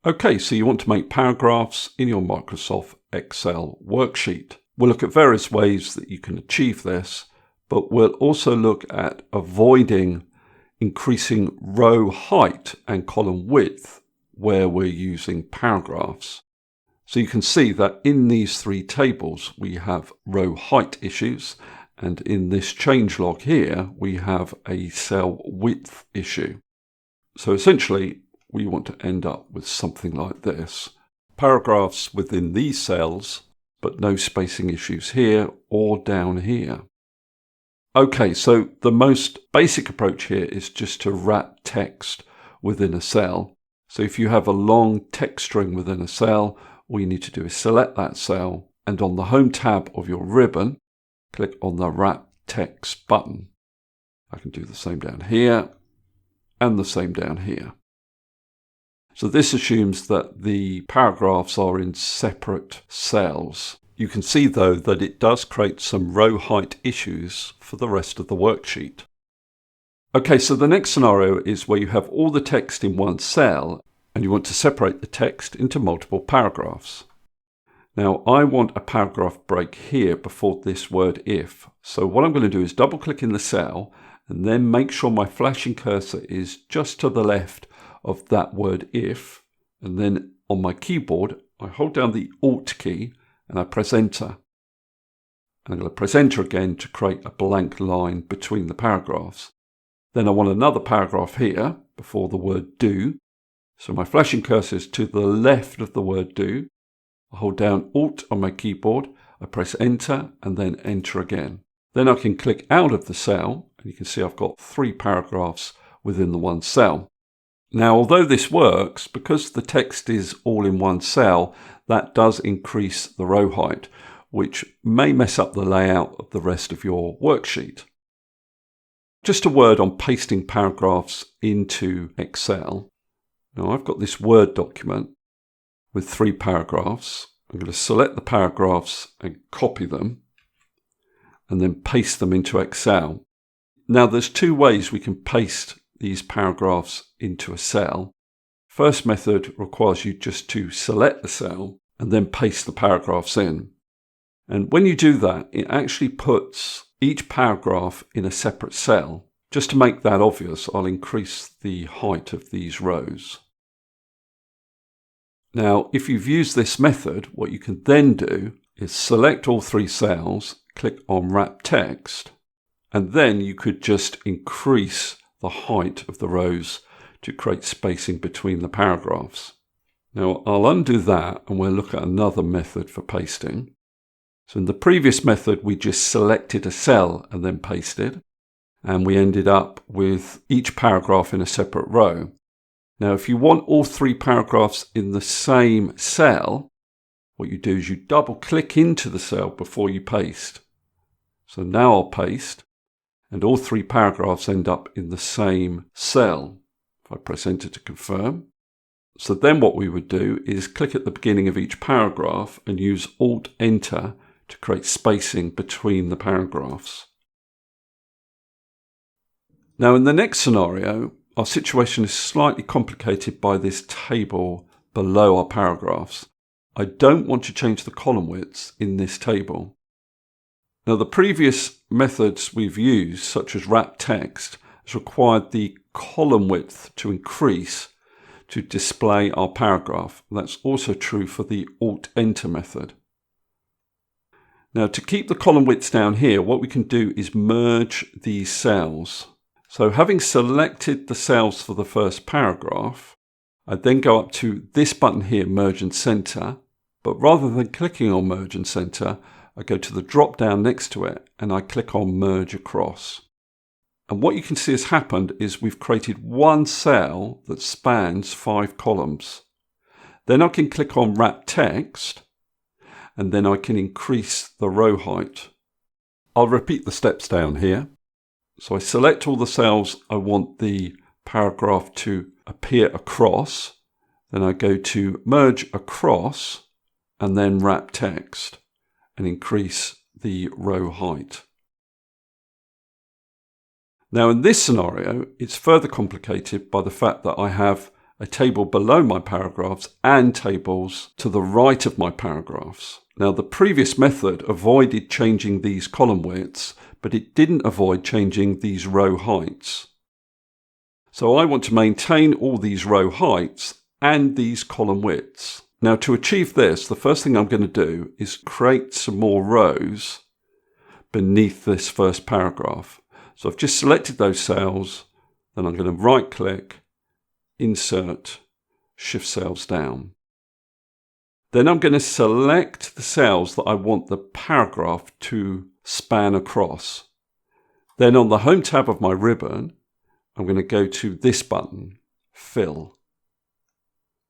Okay, so you want to make paragraphs in your Microsoft Excel worksheet. We'll look at various ways that you can achieve this, but we'll also look at avoiding increasing row height and column width where we're using paragraphs. So you can see that in these three tables we have row height issues, and in this changelog here we have a cell width issue. So essentially we want to end up with something like this. Paragraphs within these cells, but no spacing issues here or down here. Okay, so the most basic approach here is just to wrap text within a cell. So if you have a long text string within a cell, all you need to do is select that cell, and on the Home tab of your ribbon, click on the Wrap Text button. I can do the same down here and the same down here. So this assumes that the paragraphs are in separate cells. You can see though that it does create some row height issues for the rest of the worksheet. Okay, so the next scenario is where you have all the text in one cell and you want to separate the text into multiple paragraphs. Now I want a paragraph break here before this word if. So what I'm going to do is double click in the cell and then make sure my flashing cursor is just to the left of that word if, and then on my keyboard I hold down the Alt key and I press enter. And I'm going to press enter again to create a blank line between the paragraphs. Then I want another paragraph here before the word do. So my flashing cursor is to the left of the word do. I hold down Alt on my keyboard, I press enter and then enter again. Then I can click out of the cell and you can see I've got 3 paragraphs within the one cell. Now, although this works, because the text is all in one cell, that does increase the row height, which may mess up the layout of the rest of your worksheet. Just a word on pasting paragraphs into Excel. Now, I've got this Word document with 3 paragraphs. I'm going to select the paragraphs and copy them, and then paste them into Excel. Now, there's 2 ways we can paste these paragraphs into a cell. First method requires you just to select the cell and then paste the paragraphs in. And when you do that, it actually puts each paragraph in a separate cell. Just to make that obvious, I'll increase the height of these rows. Now, if you've used this method, what you can then do is select all 3 cells, click on Wrap Text, and then you could just increase the height of the rows to create spacing between the paragraphs. Now I'll undo that and we'll look at another method for pasting. So in the previous method we just selected a cell and then pasted, and we ended up with each paragraph in a separate row. Now if you want all 3 paragraphs in the same cell, what you do is you double click into the cell before you paste. So now I'll paste, and all 3 paragraphs end up in the same cell. If I press enter to confirm. So then what we would do is click at the beginning of each paragraph and use Alt Enter to create spacing between the paragraphs. Now in the next scenario, our situation is slightly complicated by this table below our paragraphs. I don't want to change the column widths in this table. Now the previous methods we've used, such as wrap text, has required the column width to increase to display our paragraph. That's also true for the Alt Enter method. Now to keep the column widths down here, what we can do is merge these cells. So having selected the cells for the first paragraph, I then go up to this button here, Merge and Center, but rather than clicking on Merge and Center, I go to the drop down next to it and I click on Merge Across. And what you can see has happened is we've created one cell that spans 5 columns. Then I can click on Wrap Text and then I can increase the row height. I'll repeat the steps down here. So I select all the cells I want the paragraph to appear across. Then I go to Merge Across and then Wrap Text and increase the row height. Now in this scenario, it's further complicated by the fact that I have a table below my paragraphs and tables to the right of my paragraphs. Now, the previous method avoided changing these column widths, but it didn't avoid changing these row heights. So I want to maintain all these row heights and these column widths. Now, to achieve this, the first thing I'm going to do is create some more rows beneath this first paragraph. So I've just selected those cells, then I'm going to right click, insert, shift cells down. Then I'm going to select the cells that I want the paragraph to span across. Then on the home tab of my ribbon, I'm going to go to this button, Fill.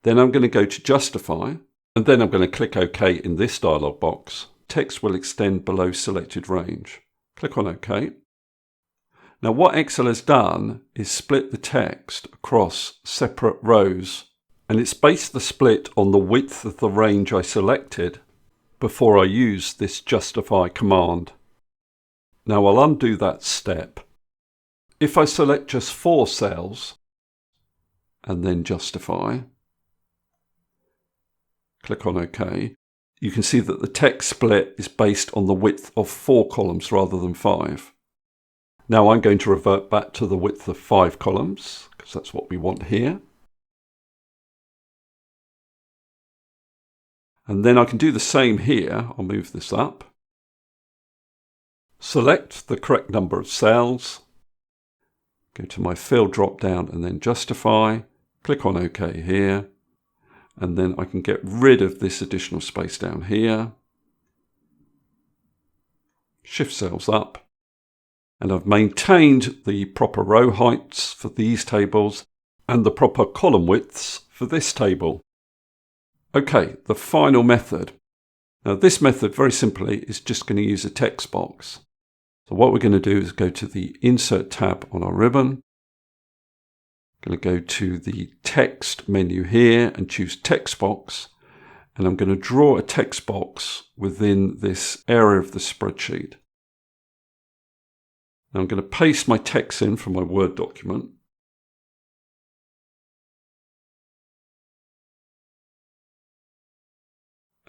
Then I'm going to go to Justify, and then I'm going to click OK in this dialog box. Text will extend below selected range. Click on OK. Now what Excel has done is split the text across separate rows, and it's based the split on the width of the range I selected before I use this Justify command. Now I'll undo that step. If I select just 4 cells and then Justify, click on OK, you can see that the text split is based on the width of 4 columns rather than 5. Now I'm going to revert back to the width of 5 columns because that's what we want here. And then I can do the same here. I'll move this up. Select the correct number of cells. Go to my Fill drop down and then Justify. Click on OK here. And then I can get rid of this additional space down here. Shift cells up. And I've maintained the proper row heights for these tables and the proper column widths for this table. Okay, the final method. Now this method, very simply, is just going to use a text box. So what we're going to do is go to the Insert tab on our ribbon. I'm going to go to the Text menu here and choose Text Box. And I'm going to draw a text box within this area of the spreadsheet. Now I'm going to paste my text in from my Word document.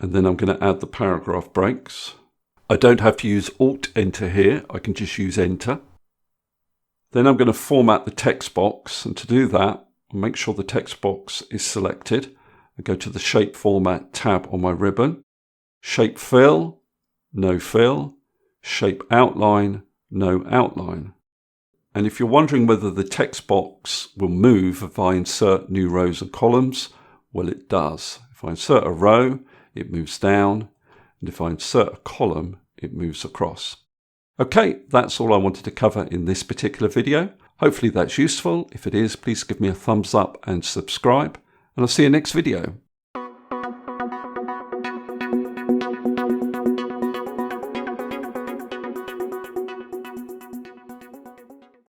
And then I'm going to add the paragraph breaks. I don't have to use Alt-Enter here, I can just use Enter. Then I'm going to format the text box, and to do that, I'll make sure the text box is selected. I go to the Shape Format tab on my ribbon. Shape Fill, No Fill. Shape Outline, No Outline. And if you're wondering whether the text box will move if I insert new rows and columns, well, it does. If I insert a row, it moves down, and if I insert a column, it moves across. Okay, that's all I wanted to cover in this particular video. Hopefully that's useful. If it is, please give me a thumbs up and subscribe, and I'll see you next video.